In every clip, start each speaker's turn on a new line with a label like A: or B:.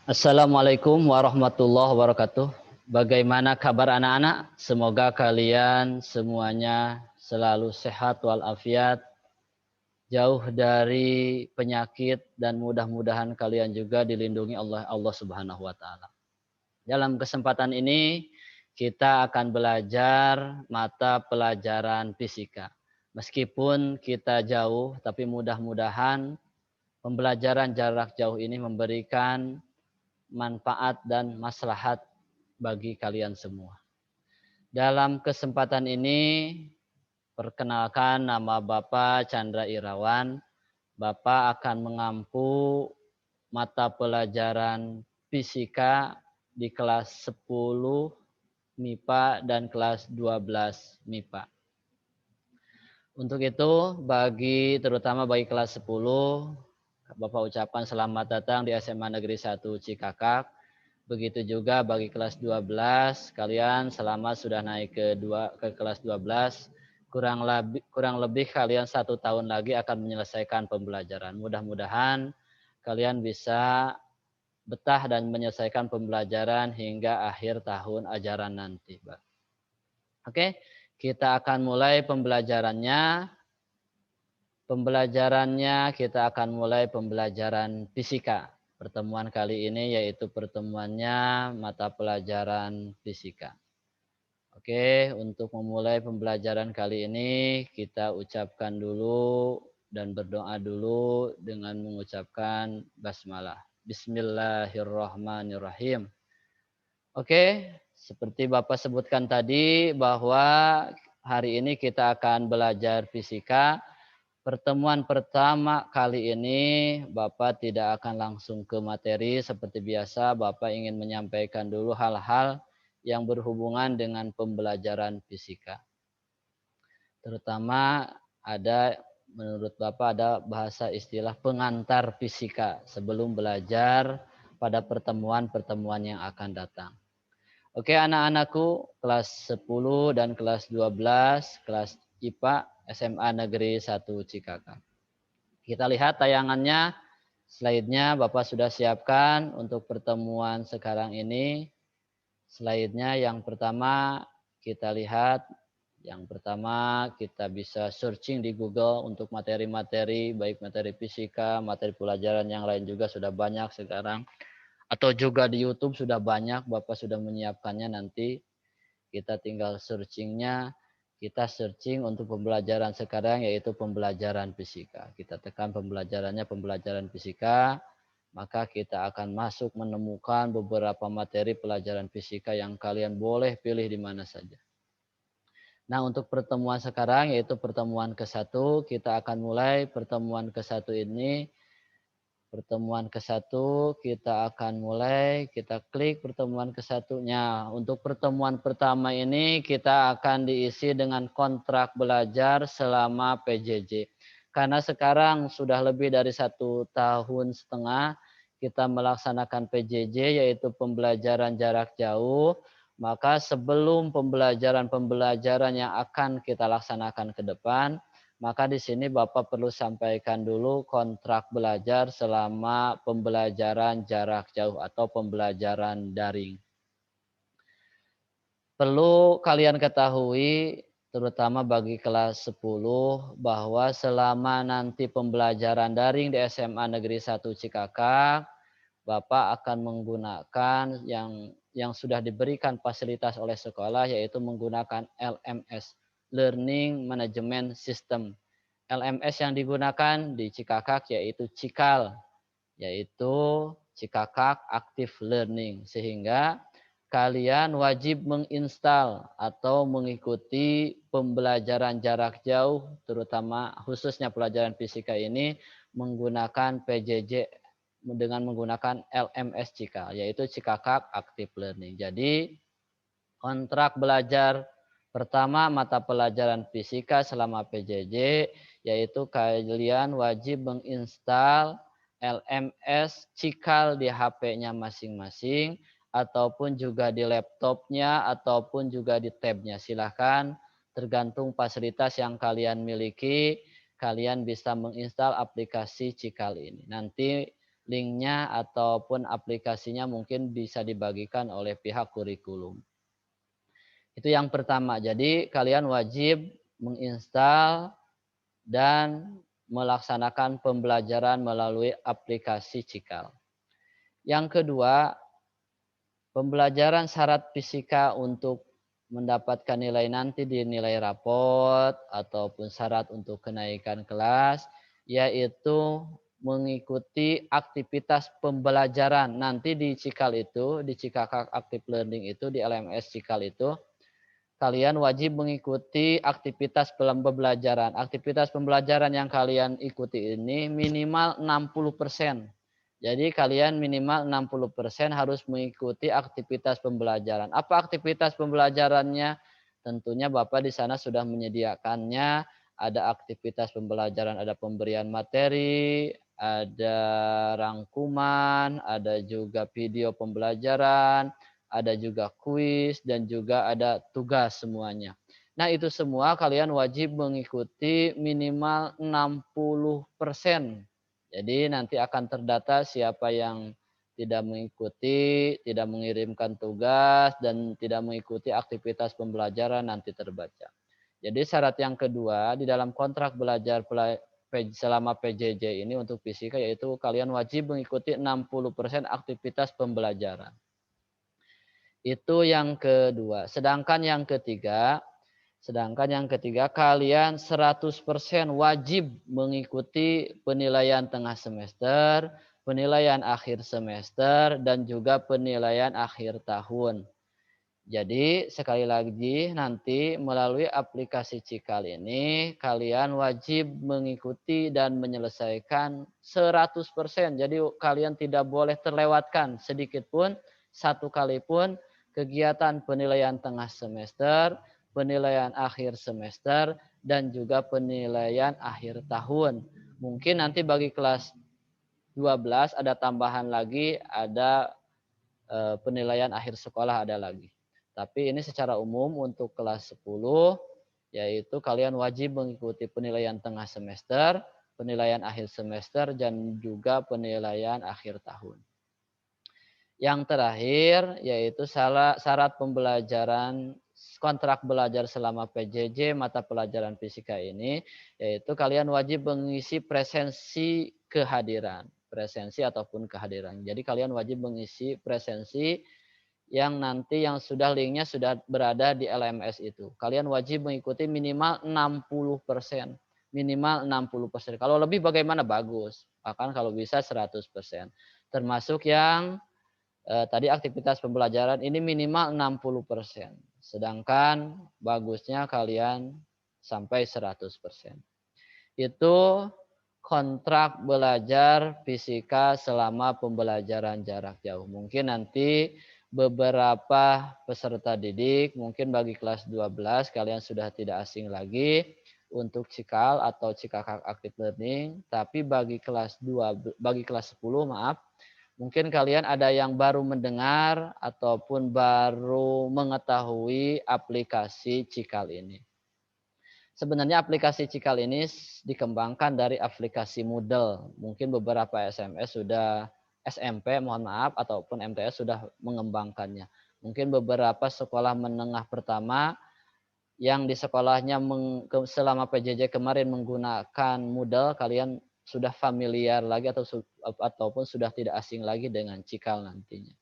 A: Assalamualaikum warahmatullahi wabarakatuh. Bagaimana kabar anak-anak? Semoga kalian semuanya selalu sehat walafiat, jauh dari penyakit dan mudah-mudahan kalian juga dilindungi Allah Subhanahu wa taala. Dalam kesempatan ini kita akan belajar mata pelajaran fisika. Meskipun kita jauh tapi mudah-mudahan pembelajaran jarak jauh ini memberikan manfaat dan maslahat bagi kalian semua. Dalam kesempatan ini, perkenalkan nama Bapak Chandra Irawan. Bapak akan mengampu mata pelajaran fisika di kelas 10 MIPA dan kelas 12 MIPA. Untuk itu, terutama bagi kelas 10, Bapak ucapkan selamat datang di SMA Negeri 1 Cikakak. Begitu juga bagi kelas 12, kalian selamat sudah naik ke kelas 12. Kurang lebih kalian 1 tahun lagi akan menyelesaikan pembelajaran. Mudah-mudahan kalian bisa betah dan menyelesaikan pembelajaran hingga akhir tahun ajaran nanti. Oke, kita akan mulai pembelajarannya. Kita akan mulai pembelajaran fisika. Pertemuan kali ini yaitu pertemuannya mata pelajaran fisika. Oke, untuk memulai pembelajaran kali ini kita ucapkan dulu dan berdoa dulu dengan mengucapkan basmalah. Bismillahirrahmanirrahim. Oke, seperti Bapak sebutkan tadi bahwa hari ini kita akan belajar fisika. Pertemuan pertama kali ini Bapak tidak akan langsung ke materi seperti biasa. Bapak ingin menyampaikan dulu hal-hal yang berhubungan dengan pembelajaran fisika. Terutama menurut Bapak ada bahasa istilah pengantar fisika sebelum belajar pada pertemuan-pertemuan yang akan datang. Oke anak-anakku kelas 10 dan kelas 12, kelas IPA SMA Negeri 1 Cikakak. Kita lihat tayangannya, slide-nya Bapak sudah siapkan untuk pertemuan sekarang ini. Slide-nya yang pertama kita lihat, yang pertama kita bisa searching di Google untuk materi-materi, baik materi fisika, materi pelajaran yang lain juga sudah banyak sekarang. Atau juga di YouTube sudah banyak, Bapak sudah menyiapkannya nanti. Kita tinggal searchingnya, kita searching untuk pembelajaran sekarang yaitu pembelajaran fisika. Kita tekan pembelajarannya pembelajaran fisika, maka kita akan masuk menemukan beberapa materi pelajaran fisika yang kalian boleh pilih di mana saja. Nah untuk pertemuan sekarang yaitu pertemuan ke-1, kita akan mulai pertemuan ke-1 ini. Pertemuan ke-1 kita akan mulai, kita klik pertemuan ke-1-nya. Untuk pertemuan pertama ini kita akan diisi dengan kontrak belajar selama PJJ. Karena sekarang sudah lebih dari 1,5 tahun kita melaksanakan PJJ yaitu pembelajaran jarak jauh. Maka sebelum pembelajaran yang akan kita laksanakan ke depan, maka di sini Bapak perlu sampaikan dulu kontrak belajar selama pembelajaran jarak jauh atau pembelajaran daring. Perlu kalian ketahui, terutama bagi kelas 10, bahwa selama nanti pembelajaran daring di SMA Negeri 1 Cikakak, Bapak akan menggunakan yang sudah diberikan fasilitas oleh sekolah, yaitu menggunakan LMS, Learning Management System. LMS yang digunakan di Cikakak yaitu Cikal, yaitu Cikakak Active Learning. Sehingga kalian wajib menginstal atau mengikuti pembelajaran jarak jauh, terutama khususnya pelajaran fisika ini, menggunakan PJJ dengan menggunakan LMS Cikal, yaitu Cikakak Active Learning. Jadi kontrak belajar pertama mata pelajaran fisika selama PJJ, yaitu kalian wajib menginstal LMS Cikal di HP-nya masing-masing, ataupun juga di laptopnya, ataupun juga di tabnya. Silahkan tergantung fasilitas yang kalian miliki, kalian bisa menginstal aplikasi Cikal ini. Nanti linknya ataupun aplikasinya mungkin bisa dibagikan oleh pihak kurikulum. Itu yang pertama. Jadi kalian wajib menginstal dan melaksanakan pembelajaran melalui aplikasi Cikal. Yang kedua, pembelajaran syarat fisika untuk mendapatkan nilai nanti di nilai raport ataupun syarat untuk kenaikan kelas, yaitu mengikuti aktivitas pembelajaran. Nanti di Cikal itu, di Cikakak Active Learning itu, di LMS Cikal itu, kalian wajib mengikuti aktivitas pembelajaran. Aktivitas pembelajaran yang kalian ikuti ini minimal 60%. Jadi kalian minimal 60% harus mengikuti aktivitas pembelajaran. Apa aktivitas pembelajarannya? Tentunya Bapak di sana sudah menyediakannya. Ada aktivitas pembelajaran, ada pemberian materi, ada rangkuman, ada juga video pembelajaran, ada juga kuis, dan juga ada tugas semuanya. Nah itu semua kalian wajib mengikuti minimal 60%. Jadi nanti akan terdata siapa yang tidak mengikuti, tidak mengirimkan tugas, dan tidak mengikuti aktivitas pembelajaran nanti terbaca. Jadi syarat yang kedua di dalam kontrak belajar selama PJJ ini untuk fisika yaitu kalian wajib mengikuti 60% aktivitas pembelajaran. Itu yang kedua. Sedangkan yang ketiga kalian 100% wajib mengikuti penilaian tengah semester, penilaian akhir semester, dan juga penilaian akhir tahun. Jadi sekali lagi nanti melalui aplikasi Cikal ini kalian wajib mengikuti dan menyelesaikan 100%. Jadi kalian tidak boleh terlewatkan sedikit pun, satu kali pun kegiatan penilaian tengah semester, penilaian akhir semester, dan juga penilaian akhir tahun. Mungkin nanti bagi kelas 12 ada tambahan lagi, ada penilaian akhir sekolah ada lagi. Tapi ini secara umum untuk kelas 10, yaitu kalian wajib mengikuti penilaian tengah semester, penilaian akhir semester, dan juga penilaian akhir tahun. Yang terakhir yaitu syarat pembelajaran kontrak belajar selama PJJ mata pelajaran fisika ini, yaitu kalian wajib mengisi presensi kehadiran. Presensi ataupun kehadiran. Jadi kalian wajib mengisi presensi yang nanti yang sudah linknya sudah berada di LMS itu. Kalian wajib mengikuti minimal 60%. Minimal 60%. Kalau lebih bagaimana? Bagus. Bahkan kalau bisa 100%. Termasuk yang tadi aktivitas pembelajaran ini minimal 60%. Sedangkan bagusnya kalian sampai 100%. Itu kontrak belajar fisika selama pembelajaran jarak jauh. Mungkin nanti beberapa peserta didik, mungkin bagi kelas 12 kalian sudah tidak asing lagi untuk Cikal atau Cikakak Active Learning, tapi bagi kelas 10 maaf, mungkin kalian ada yang baru mendengar ataupun baru mengetahui aplikasi Cikal ini. Sebenarnya aplikasi Cikal ini dikembangkan dari aplikasi Moodle. Mungkin beberapa SMS sudah SMP, mohon maaf, ataupun MTS sudah mengembangkannya. Mungkin beberapa sekolah menengah pertama yang di sekolahnya selama PJJ kemarin menggunakan Moodle, kalian sudah familiar lagi ataupun sudah tidak asing lagi dengan Cikal nantinya.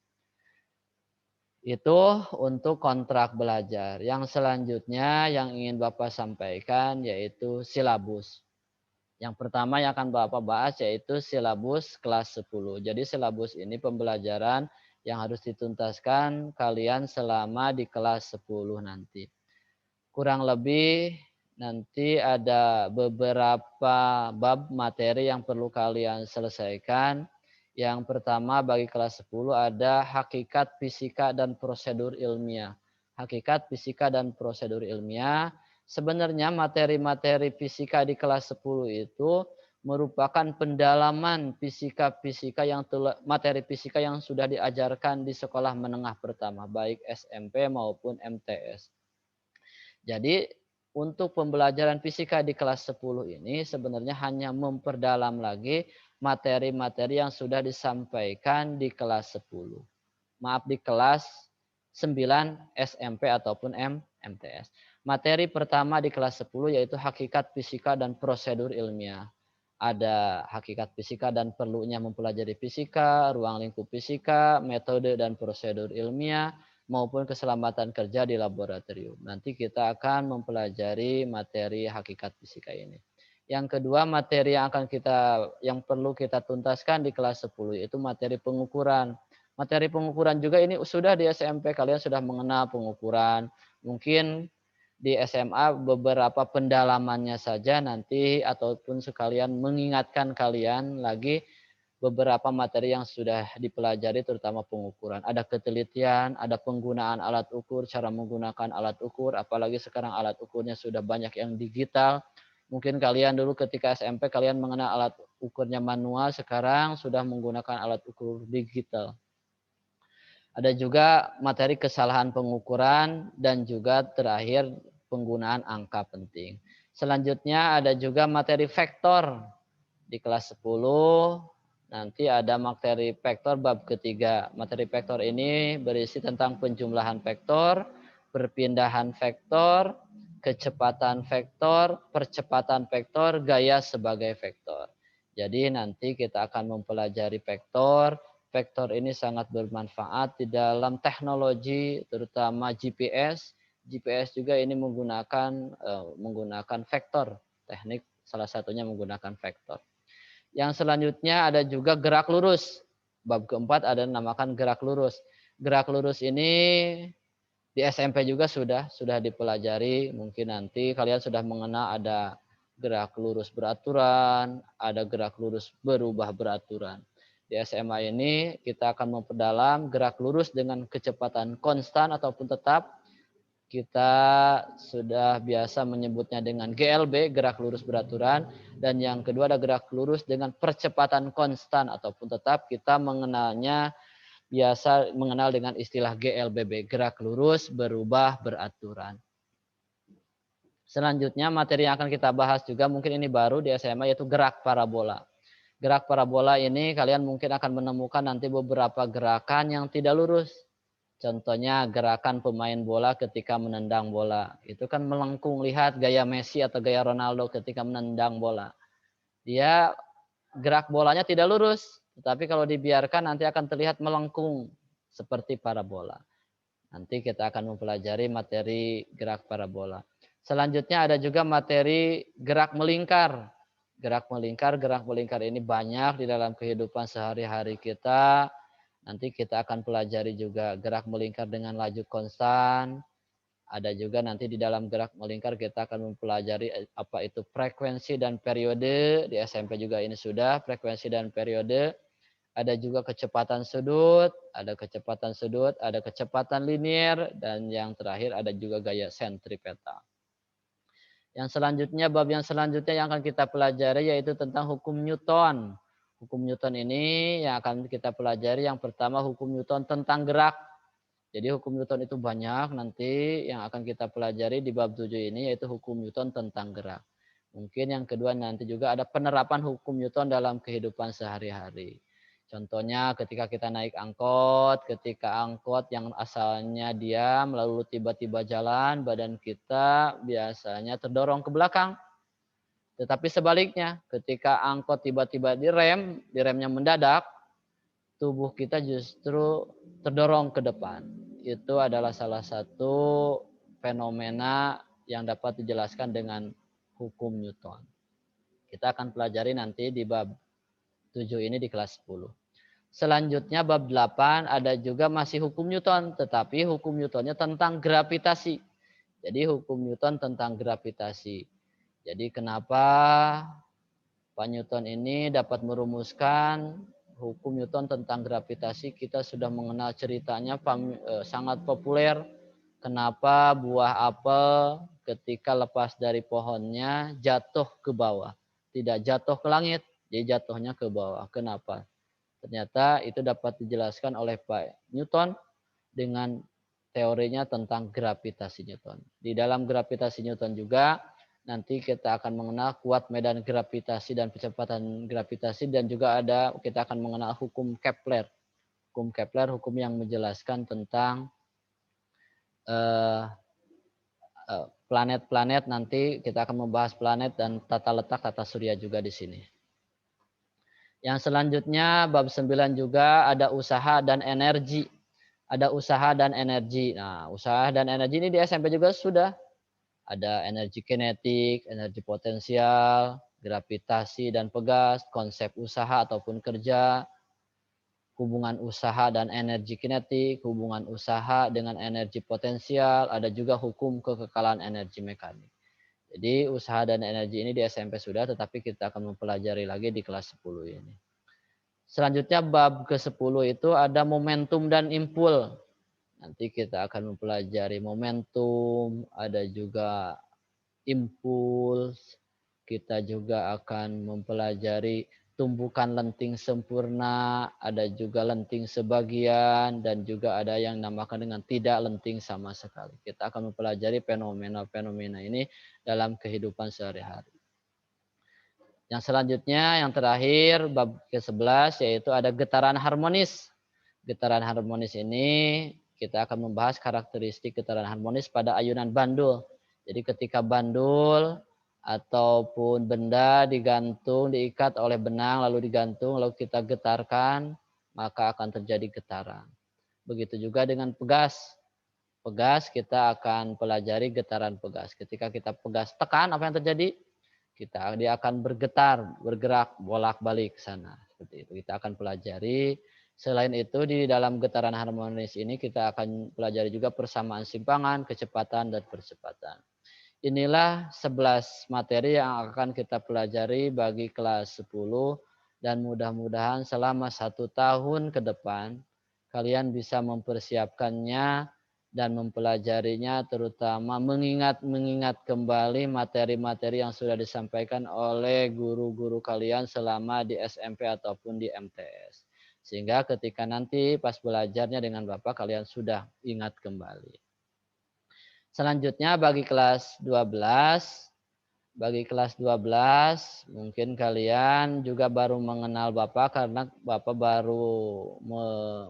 A: Itu untuk kontrak belajar. Yang selanjutnya yang ingin Bapak sampaikan yaitu silabus. Yang pertama yang akan Bapak bahas yaitu silabus kelas 10. Jadi silabus ini pembelajaran yang harus dituntaskan kalian selama di kelas 10 nanti. Kurang lebih nanti ada beberapa bab materi yang perlu kalian selesaikan. Yang pertama bagi kelas 10 ada hakikat fisika dan prosedur ilmiah. Hakikat fisika dan prosedur ilmiah. Sebenarnya materi-materi fisika di kelas 10 itu merupakan pendalaman fisika-fisika materi fisika yang sudah diajarkan di sekolah menengah pertama, baik SMP maupun MTS. Jadi untuk pembelajaran fisika di kelas 10 ini sebenarnya hanya memperdalam lagi materi-materi yang sudah disampaikan di kelas 10. Maaf, di kelas 9 SMP ataupun MTS. Materi pertama di kelas 10 yaitu hakikat fisika dan prosedur ilmiah. Ada hakikat fisika dan perlunya mempelajari fisika, ruang lingkup fisika, metode dan prosedur ilmiah, maupun keselamatan kerja di laboratorium. Nanti kita akan mempelajari materi hakikat fisika ini. Yang kedua, materi yang perlu kita tuntaskan di kelas 10 yaitu materi pengukuran. Materi pengukuran juga ini sudah di SMP, kalian sudah mengenal pengukuran. Mungkin di SMA beberapa pendalamannya saja nanti ataupun sekalian mengingatkan kalian lagi beberapa materi yang sudah dipelajari terutama pengukuran. Ada ketelitian, ada penggunaan alat ukur, cara menggunakan alat ukur, apalagi sekarang alat ukurnya sudah banyak yang digital. Mungkin kalian dulu ketika SMP kalian mengenal alat ukurnya manual, sekarang sudah menggunakan alat ukur digital. Ada juga materi kesalahan pengukuran dan juga terakhir penggunaan angka penting. Selanjutnya ada juga materi vektor di kelas 10. Nanti ada materi vektor bab ketiga. Materi vektor ini berisi tentang penjumlahan vektor, perpindahan vektor, kecepatan vektor, percepatan vektor, gaya sebagai vektor. Jadi nanti kita akan mempelajari vektor. Vektor ini sangat bermanfaat di dalam teknologi terutama GPS. GPS juga ini menggunakan vektor. Teknik salah satunya menggunakan vektor. Yang selanjutnya ada juga gerak lurus. Bab keempat ada namakan gerak lurus. Gerak lurus ini di SMP juga sudah dipelajari. Mungkin nanti kalian sudah mengenal ada gerak lurus beraturan, ada gerak lurus berubah beraturan. Di SMA ini kita akan memperdalam gerak lurus dengan kecepatan konstan ataupun tetap. Kita sudah biasa menyebutnya dengan GLB, gerak lurus beraturan. Dan yang kedua ada gerak lurus dengan percepatan konstan ataupun tetap. Kita biasa mengenal dengan istilah GLBB, gerak lurus berubah beraturan. Selanjutnya materi yang akan kita bahas juga mungkin ini baru di SMA yaitu gerak parabola. Gerak parabola ini kalian mungkin akan menemukan nanti beberapa gerakan yang tidak lurus. Contohnya gerakan pemain bola ketika menendang bola. Itu kan melengkung, lihat gaya Messi atau gaya Ronaldo ketika menendang bola. Dia gerak bolanya tidak lurus, tetapi kalau dibiarkan nanti akan terlihat melengkung seperti parabola. Nanti kita akan mempelajari materi gerak parabola. Selanjutnya ada juga materi gerak melingkar. Gerak melingkar ini banyak di dalam kehidupan sehari-hari kita. Nanti kita akan pelajari juga gerak melingkar dengan laju konstan. Ada juga nanti di dalam gerak melingkar kita akan mempelajari apa itu frekuensi dan periode. Di SMP juga ini sudah frekuensi dan periode. Ada juga kecepatan sudut, ada kecepatan linier, dan yang terakhir ada juga gaya sentripetal. Bab yang selanjutnya yang akan kita pelajari yaitu tentang hukum Newton. Hukum Newton ini yang akan kita pelajari yang pertama hukum Newton tentang gerak. Jadi hukum Newton itu banyak nanti yang akan kita pelajari di bab 7 ini yaitu hukum Newton tentang gerak. Mungkin yang kedua nanti juga ada penerapan hukum Newton dalam kehidupan sehari-hari. Contohnya ketika kita naik angkot, ketika angkot yang asalnya diam lalu tiba-tiba jalan, badan kita biasanya terdorong ke belakang. Tetapi sebaliknya, ketika angkot tiba-tiba diremnya mendadak, tubuh kita justru terdorong ke depan. Itu adalah salah satu fenomena yang dapat dijelaskan dengan hukum Newton. Kita akan pelajari nanti di bab 7 ini di kelas 10. Selanjutnya bab 8 ada juga masih hukum Newton, tetapi hukum Newtonnya tentang gravitasi. Jadi hukum Newton tentang gravitasi. Jadi kenapa Pak Newton ini dapat merumuskan hukum Newton tentang gravitasi? Kita sudah mengenal ceritanya sangat populer. Kenapa buah apel ketika lepas dari pohonnya jatuh ke bawah, tidak jatuh ke langit, jadi jatuhnya ke bawah. Kenapa? Ternyata itu dapat dijelaskan oleh Pak Newton dengan teorinya tentang gravitasi Newton. Di dalam gravitasi Newton juga nanti kita akan mengenal kuat medan gravitasi dan kecepatan gravitasi, dan juga kita akan mengenal hukum Kepler. Hukum Kepler, hukum yang menjelaskan tentang planet-planet. Nanti kita akan membahas planet dan tata letak tata surya juga di sini. Yang selanjutnya bab 9 juga ada usaha dan energi. Ada usaha dan energi. Nah, usaha dan energi ini di SMP juga sudah. Ada energi kinetik, energi potensial, gravitasi dan pegas, konsep usaha ataupun kerja, hubungan usaha dan energi kinetik, hubungan usaha dengan energi potensial, ada juga hukum kekekalan energi mekanik. Jadi usaha dan energi ini di SMP sudah, tetapi kita akan mempelajari lagi di kelas 10 ini. Selanjutnya bab ke-10 itu ada momentum dan impul. Nanti kita akan mempelajari momentum, ada juga impuls. Kita juga akan mempelajari tumbukan lenting sempurna, ada juga lenting sebagian, dan juga ada yang namakan dengan tidak lenting sama sekali. Kita akan mempelajari fenomena-fenomena ini dalam kehidupan sehari-hari. Yang selanjutnya, yang terakhir, bab ke-11, yaitu ada getaran harmonis. Getaran harmonis ini kita akan membahas karakteristik getaran harmonis pada ayunan bandul. Jadi ketika bandul ataupun benda digantung, diikat oleh benang, lalu digantung, lalu kita getarkan, maka akan terjadi getaran. Begitu juga dengan pegas. Pegas kita akan pelajari getaran pegas. Ketika kita pegas tekan, apa yang terjadi? Dia akan bergetar, bergerak, bolak-balik ke sana. Seperti itu. Kita akan pelajari. Selain itu di dalam getaran harmonis ini kita akan pelajari juga persamaan simpangan, kecepatan, dan percepatan. Inilah 11 materi yang akan kita pelajari bagi kelas 10, dan mudah-mudahan selama 1 tahun ke depan kalian bisa mempersiapkannya dan mempelajarinya, terutama mengingat kembali materi-materi yang sudah disampaikan oleh guru-guru kalian selama di SMP ataupun di MTS. Sehingga ketika nanti pas belajarnya dengan Bapak, kalian sudah ingat kembali. Selanjutnya bagi kelas 12, mungkin kalian juga baru mengenal Bapak karena Bapak baru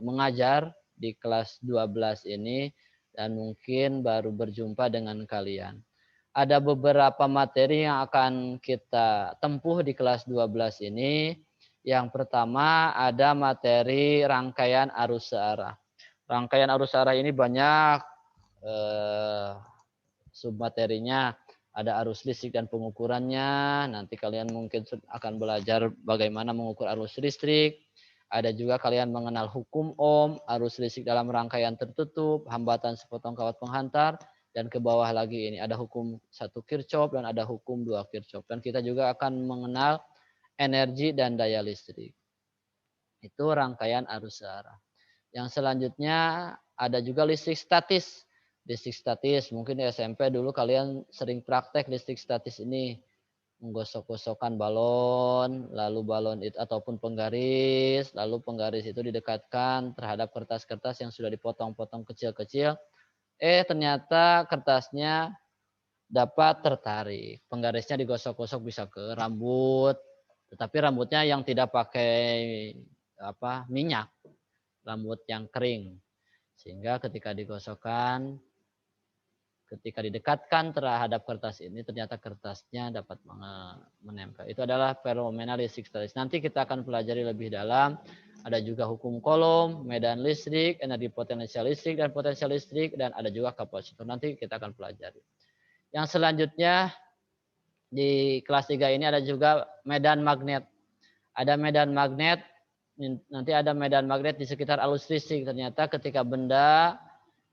A: mengajar di kelas 12 ini, dan mungkin baru berjumpa dengan kalian. Ada beberapa materi yang akan kita tempuh di kelas 12 ini. Yang pertama ada materi rangkaian arus searah. Rangkaian arus searah ini banyak submaterinya. Ada arus listrik dan pengukurannya. Nanti kalian mungkin akan belajar bagaimana mengukur arus listrik. Ada juga kalian mengenal hukum Ohm, arus listrik dalam rangkaian tertutup, hambatan sepotong kawat penghantar, dan ke bawah lagi ini ada hukum 1 Kirchhoff dan ada hukum 2 Kirchhoff. Dan kita juga akan mengenal energi dan daya listrik. Itu rangkaian arus searah. Yang selanjutnya ada juga listrik statis. Listrik statis, mungkin di SMP dulu kalian sering praktek listrik statis ini. Menggosok-gosokkan balon, lalu balon itu ataupun penggaris, lalu penggaris itu didekatkan terhadap kertas-kertas yang sudah dipotong-potong kecil-kecil. Ternyata kertasnya dapat tertarik. Penggarisnya digosok-gosok bisa ke rambut, tetapi rambutnya yang tidak pakai minyak, rambut yang kering. Sehingga ketika digosokkan, ketika didekatkan terhadap kertas ini, ternyata kertasnya dapat menempel. Itu adalah fenomena listrik statis. Nanti kita akan pelajari lebih dalam. Ada juga hukum Coulomb, medan listrik, energi potensial listrik dan potensial listrik, dan ada juga kapasitor. Nanti kita akan pelajari. Yang selanjutnya di kelas 3 ini ada juga medan magnet. Ada medan magnet, nanti ada medan magnet di sekitar arus listrik. Ternyata ketika benda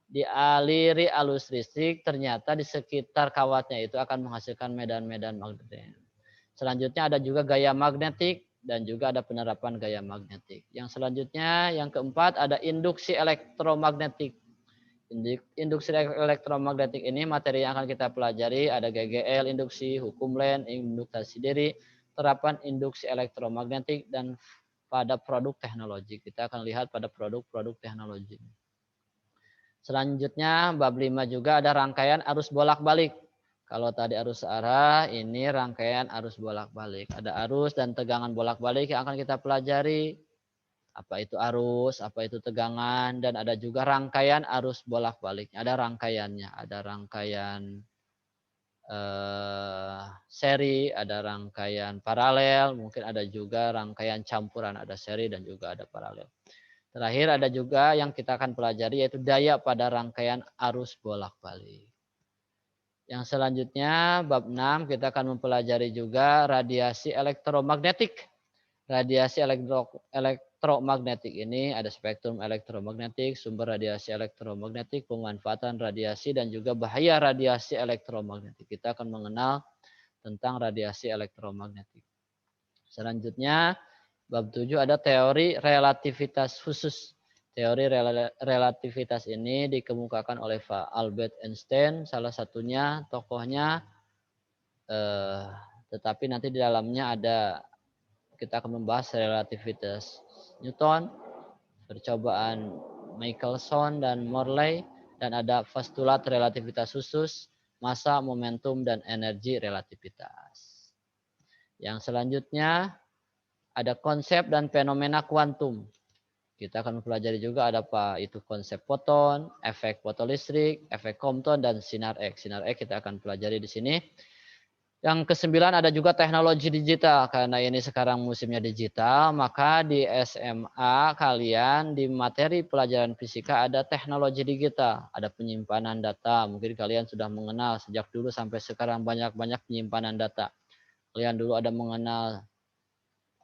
A: dialiri arus listrik, ternyata di sekitar kawatnya itu akan menghasilkan medan-medan magnet. Selanjutnya ada juga gaya magnetik dan juga ada penerapan gaya magnetik. Yang selanjutnya, yang keempat, ada induksi elektromagnetik. Induksi elektromagnetik ini materi yang akan kita pelajari, ada GGL, induksi, hukum Lens, induksi diri, terapan induksi elektromagnetik, dan pada produk teknologi. Kita akan lihat pada produk-produk teknologi. Selanjutnya bab 5 juga ada rangkaian arus bolak-balik. Kalau tadi arus arah, ini rangkaian arus bolak-balik. Ada arus dan tegangan bolak-balik yang akan kita pelajari. Apa itu arus, apa itu tegangan, dan ada juga rangkaian arus bolak-baliknya. Ada rangkaiannya, ada rangkaian seri, ada rangkaian paralel, mungkin ada juga rangkaian campuran, ada seri dan juga ada paralel. Terakhir ada juga yang kita akan pelajari yaitu daya pada rangkaian arus bolak-balik. Yang selanjutnya bab 6 kita akan mempelajari juga radiasi elektromagnetik. Radiasi elektromagnetik ini ada spektrum elektromagnetik, sumber radiasi elektromagnetik, pemanfaatan radiasi dan juga bahaya radiasi elektromagnetik. Kita akan mengenal tentang radiasi elektromagnetik. Selanjutnya bab 7 ada teori relativitas khusus. Teori relativitas ini dikemukakan oleh Albert Einstein, salah satunya tokohnya, tetapi nanti di dalamnya ada, kita akan membahas relativitas Newton, percobaan Michelson dan Morley, dan ada postulat relativitas khusus, massa, momentum, dan energi relativitas. Yang selanjutnya ada konsep dan fenomena kuantum. Kita akan mempelajari juga ada apa itu konsep foton, efek fotolistrik, efek Compton, dan sinar X. Sinar X kita akan pelajari di sini. Yang kesembilan ada juga teknologi digital. Karena ini sekarang musimnya digital, maka di SMA kalian di materi pelajaran fisika ada teknologi digital. Ada penyimpanan data. Mungkin kalian sudah mengenal sejak dulu sampai sekarang banyak-banyak penyimpanan data. Kalian dulu ada mengenal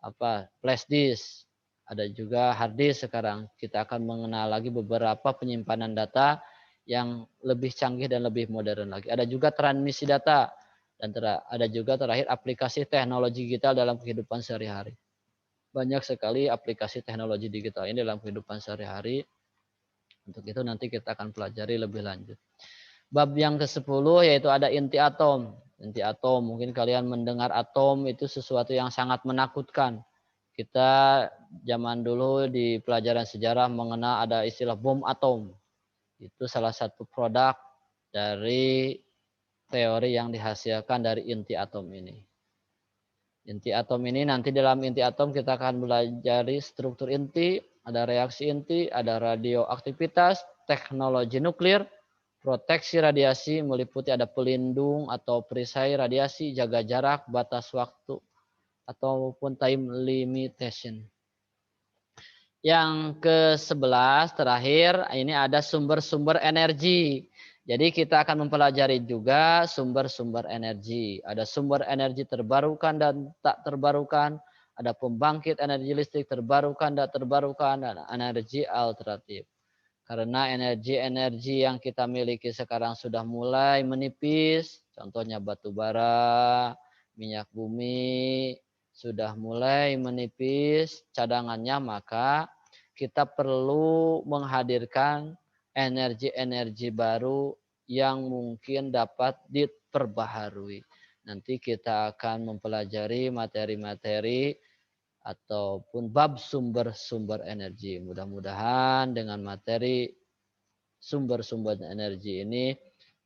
A: apa flash disk. Ada juga hard disk sekarang. Kita akan mengenal lagi beberapa penyimpanan data yang lebih canggih dan lebih modern lagi. Ada juga transmisi data. Dan ada juga terakhir aplikasi teknologi digital dalam kehidupan sehari-hari. Banyak sekali aplikasi teknologi digital ini dalam kehidupan sehari-hari. Untuk itu nanti kita akan pelajari lebih lanjut. Bab yang ke-10 yaitu ada inti atom. Inti atom, mungkin kalian mendengar atom itu sesuatu yang sangat menakutkan. Kita zaman dulu di pelajaran sejarah mengenal ada istilah bom atom. Itu salah satu produk dari teori yang dihasilkan dari inti atom ini. Inti atom ini nanti dalam inti atom kita akan belajar struktur inti, ada reaksi inti, ada radioaktivitas, teknologi nuklir, proteksi radiasi meliputi ada pelindung atau perisai radiasi, jaga jarak, batas waktu, ataupun time limitation. Yang ke-11 terakhir ini ada sumber-sumber energi. Jadi kita akan mempelajari juga sumber-sumber energi. Ada sumber energi terbarukan dan tak terbarukan. Ada pembangkit energi listrik terbarukan dan terbarukan. Dan energi alternatif. Karena energi-energi yang kita miliki sekarang sudah mulai menipis. Contohnya batu bara, minyak bumi, sudah mulai menipis cadangannya, maka kita perlu menghadirkan energi-energi baru yang mungkin dapat diperbaharui. Nanti kita akan mempelajari materi-materi ataupun bab sumber-sumber energi. Mudah-mudahan dengan materi sumber-sumber energi ini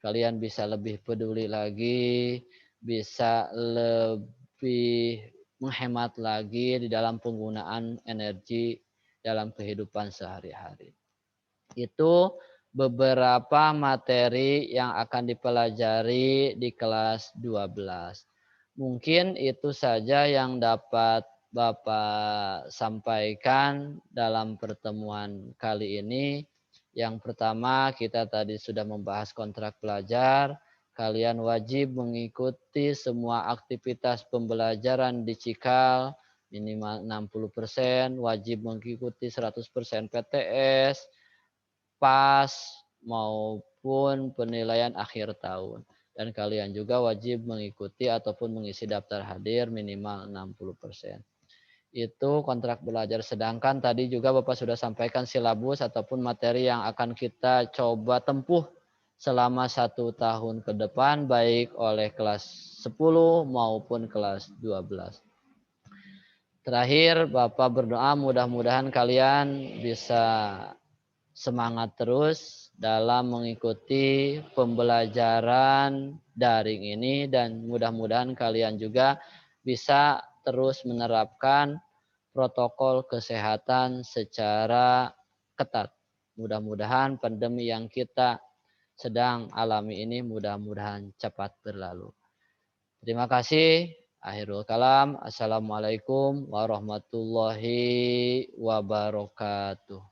A: kalian bisa lebih peduli lagi, bisa lebih menghemat lagi di dalam penggunaan energi dalam kehidupan sehari-hari. Itu beberapa materi yang akan dipelajari di kelas 12. Mungkin itu saja yang dapat Bapak sampaikan dalam pertemuan kali ini. Yang pertama, kita tadi sudah membahas kontrak pelajar. Kalian wajib mengikuti semua aktivitas pembelajaran di Cikal minimal 60%, wajib mengikuti 100% PTS, PAS maupun penilaian akhir tahun. Dan kalian juga wajib mengikuti ataupun mengisi daftar hadir minimal 60%. Itu kontrak belajar. Sedangkan tadi juga Bapak sudah sampaikan silabus ataupun materi yang akan kita coba tempuh selama 1 tahun ke depan, baik oleh kelas 10 maupun kelas 12. Terakhir, Bapak berdoa mudah-mudahan kalian bisa semangat terus dalam mengikuti pembelajaran daring ini dan mudah-mudahan kalian juga bisa terus menerapkan protokol kesehatan secara ketat. Mudah-mudahan pandemi yang kita sedang alami ini mudah-mudahan cepat berlalu. Terima kasih. Akhirul kalam. Assalamualaikum warahmatullahi wabarakatuh.